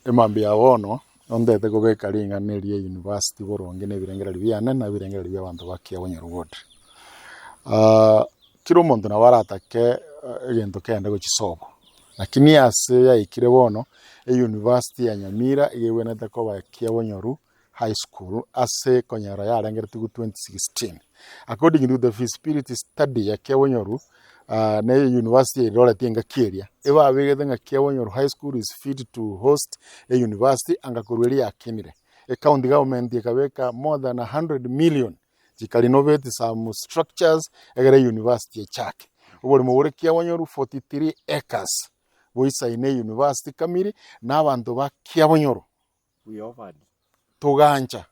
Imambia wono ondete kubeka ringanirie university boronge ne birengereri biane na birengereri bya bantu ba Kiabonyoru ward. Kiro muntu na waratake egento kende gochisobo, lakini ase yaikire bono university ya Nyamira igewene koba Kiabonyoru high school ase konyara yarengereti 2016. According to the feasibility study ya Kiabonyoru, na university iroreti nga Kiria eba abegete nga Kiabonyoru high school is fit to host a university angakorweri yakinire. A county government ikabeka more than 100 million jika renovate some structures egere university echake. Ubori mubure Kiabonyoru 43 acres boisa ine university kamiri na abantu ba Kiabonyoru we offered tuganja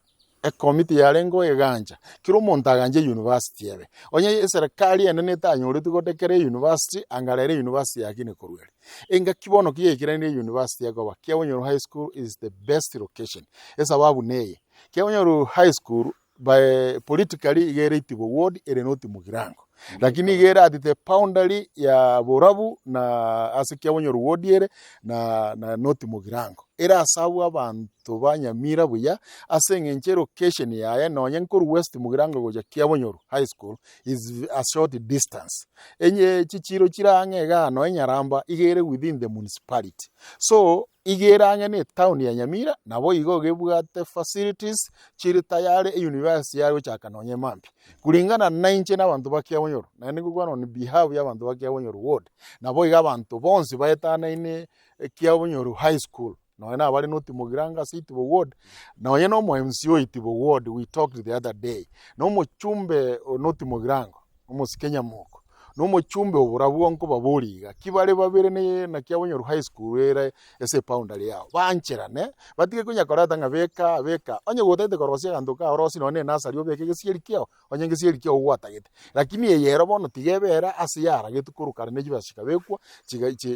a committee yarengo eganja kiro montaganje university yabe onye serikali ene netanyore tugotekere university angarere university yakine korwere enga kibono kiyekirane university yagoba Kiabonyoru high school is the best location esababu neye Kiabonyoru high school by politically igere itibo ward ere noti mugirango lakini igere at the boundary ya Borabu na ase Kiabonyoru ward ere na noti mugirango era asabu abantu ba Nyamira buya ase ngenche location yaye nonye nkuru west mugirango goja Kiabonyoru high school is a short distance enye chichiro chirange ga no Nyaramba igere within the municipality so igeranye ne town ya Nyamira nabo igo gebwate facilities chiri tayari university yaro chakanonye mampi kulingana na inche n'abantu ba Kiabonyoru na nigugwana on behalf y'abantu ba Kiabonyoru ward nabo iga abantu bonsi bayetana ine Kiabonyoru high school no na bali noti mugiranga city ward na onye no mo MCO itibo ward we talked the other day no mo chumbe noti mugirango mo Kenya moko no mo chumbe oburabu onko baburiga kibale babere ne na Kiabonyoru high school era ese boundary yao bancherane batige kunya korata nga beka onye gotete korosia ganduka orosi none nasari obeke gesierikiao onye gesierikiao gwatagete lakini yeyero bono tigebera asiyara getukurukana ne jibashika bekwa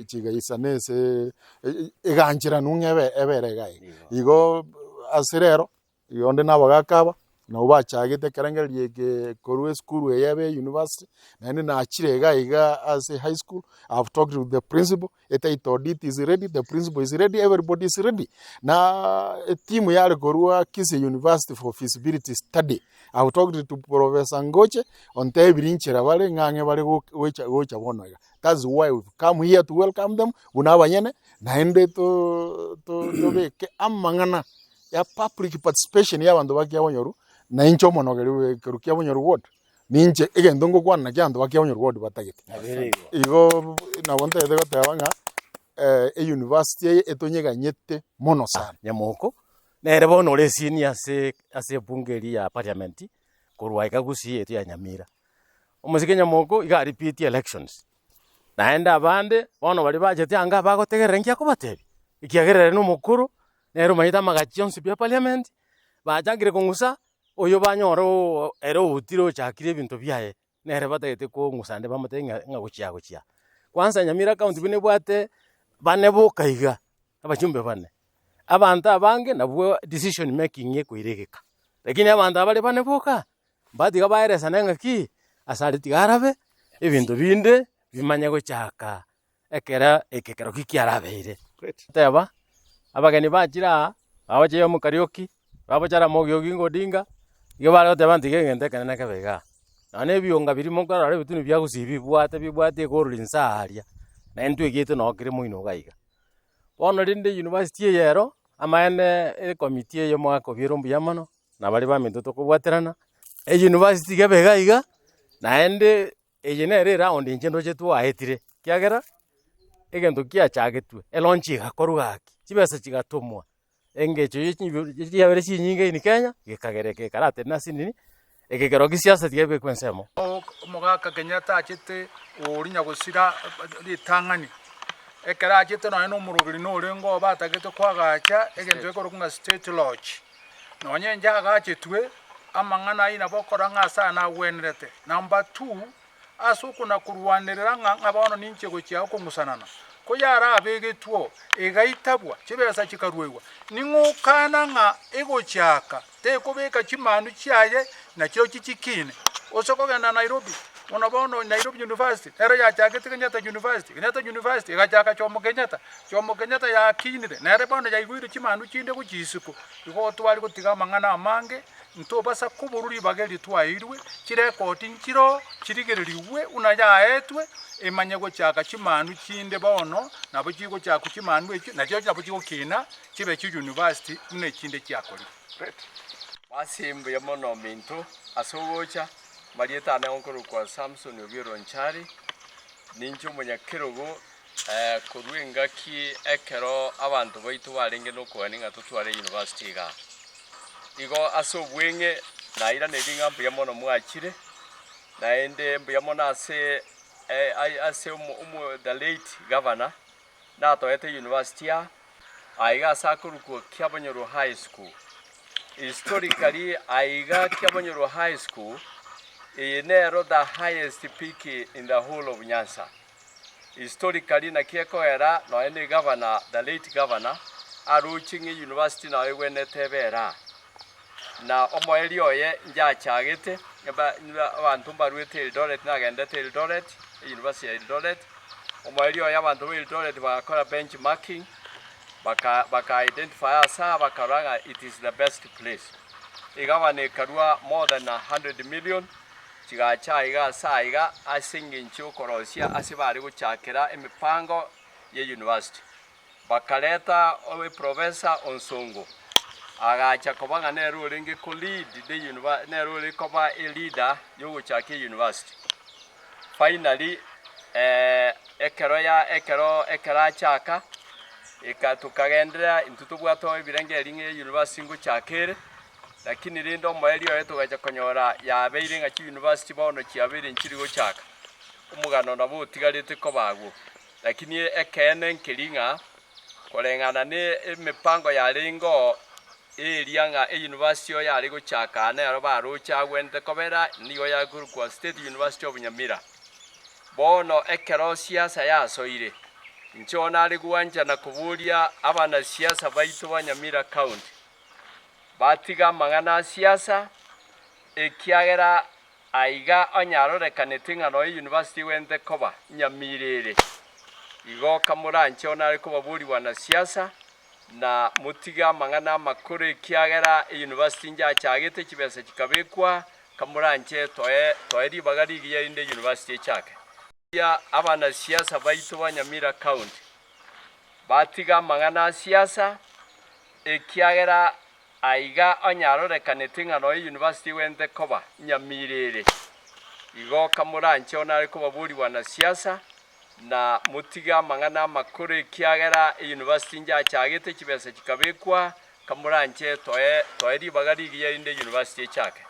chiga isanese eganchira nungebe ebere gai igo asirero yonde nabagakaba na ubachagete karangaliye ke korwe school yabe university na na achirega iga as a high school. I've talked to the principal, it is ready, the principal is ready, everybody is ready. Na team yale korwa Kise University for feasibility study. I've talked to Professor Ngoche on tebirinchira bale ngange bale gocha bono. That's why we've come here to welcome them. Unabanyene na ende to ke amangana ya public participation ya bantu ba Kiabonyoru na incho monogeri ke Kiabonyoru ward ninche egendongo kwana kyandu ba Kiabonyoru ward batagete igo na bonte de gotabanga university etonyeganyete mono sana nyamoko nere bono le senior ase bungeri ya parliament korwa ikagusi yetu ya Nyamira omuzike nyamoko iga repeat elections naenda abande bono bali bajete anga bagotegerera nkia kubatebi ikiagerere no mukuru nero mayita magachionsi bya parliament bajangire kungusa oyo banyoro ero utiro chakire bintu byaye nere batagete ko ngusande bamutenga ngaguchia kwanza Nyamira county bine bwate bane bokaiga abachumbe bane abantu abange nabwo decision making ye kuiregeka lakini abantu abale bane boka badiga baeresa nengaki asali tigarabe ebintu binde bimanya gochaka ekekero kikiarabeire teba abageni bachira abache yo mukarioki babachara mogyogi ngodinga iyo bale tebanti gengente kana kabega nane bionga birimo ngara bituni bya gusibi bwate gorulinsa haria na entu egete no kire muino gaiga bono rinde university yero amaene committee yo mwako birombu yamano na bali ba minto kubwaterana university gabega iga na ende ejenere round inchendo chetu ahetire kiagera egento kia chagetwe elonchi gakorugaki chibesa chigatomwa engecho yabere chinyinge ni Kenya gikagereke karate nasinini ekegero kisiasa tiebe kwensemo omugaka Kenyatta achite orinya gusira litangani ekera achite no murugiri no rengo batagete kwagacha egento ekorukunga state lodge nonye njaga achitwe amangana ina bokora ngasa na wenrete number 2 asukuna kurwanirira ngabono ninche gochia kungusanana ko yara abegetuo egaitabwa chibesa chikarwewa ningukana nga egochaka te kobeka chimanu chiaye na kiro chichikine osoko genda Nairobi Ona bono Nairobi University ero ya chagete Kenyatta University igachaka Jomo Kenyatta ya kinire nere bono ya igwire chimanu chinde kuchisuko igo twali gutiga mang'ana amange ntobasa kubururi bageri twairwe chirekoti nchiro chirigereriwe una yaetwe emanye gochaka chimanu chinde bono nabo chigo chako chimanu ekyo nakyo nabo chigo kina chibe chi university une chinde chiakori wasimbu ya mono mintu asogocha marieta na onkoro kwa Samson Obiro Nchari nincho munyakirugo kurwenga ki ekero abantu baitu barenge no kwaninga tutware university ga igo asobwenge na ira nedinga mbuya mono mwachire na ende mbuya mono ase the late governor na toete university ya aiga sakuru kwa Kiabonyoru High School. Historically aiga Kiabonyoru High School inero the highest peak in the whole of Nyanza. Historically na kieko era no ene governor, the late governor aruchingi university na wene tebera na omoeli oye nja chagete abantu barwete Eldoret na gendete Eldoret University Eldoret omoeli oye abantu Eldoret bakora benchmarking baka identify asa bakaranga it is the best place igabane karua more than 100 million chigacha iga saiga asingi ncho korosia asibari guchakira emipango ye university bakaleta owe professor Onsongo agacha kobanga ne ruling ko lead the university ne ruling koba a leader yo guchaki university finally ekera chaka ikatukagendera intutubwato ibirenge ringe university nguchakire lakini rindo moelio yetu gacha konyora ya beire ngachi university bono chiabire nchiri gochaka umugano nabo utigarite ko bagwo lakini ekene nkiringa kolengana ne mipango ya ringo erianga university yo yari gochaka na ro baro chagwente kobera niyo ya guru kwa State University of Nyamira bono ekero siasa ya soire nchona ari guanja na kuburia abana siasa baitu ba Nyamira county batiga mang'ana siasa ekiagera aiga onyarore kanetinga no university wente koba Nyamirere igo kamuranche onare kuba buri wana siasa na mutiga mang'ana makuru ekiagera university nja chagete kibese kikabekwa kamuranche toeri bagari giya inde university chake ya abana siasa baitu ba Nyamira county batiga mang'ana siasa ekiagera aiga onyarore kanetinga no university wente koba Nyamirere igo kamuranche onare kuba buri wana siasa na mutiga mang'ana makuru ekiagera university nja chagete kibese kikabekwa kamuranche toeri bagari giya inde university chake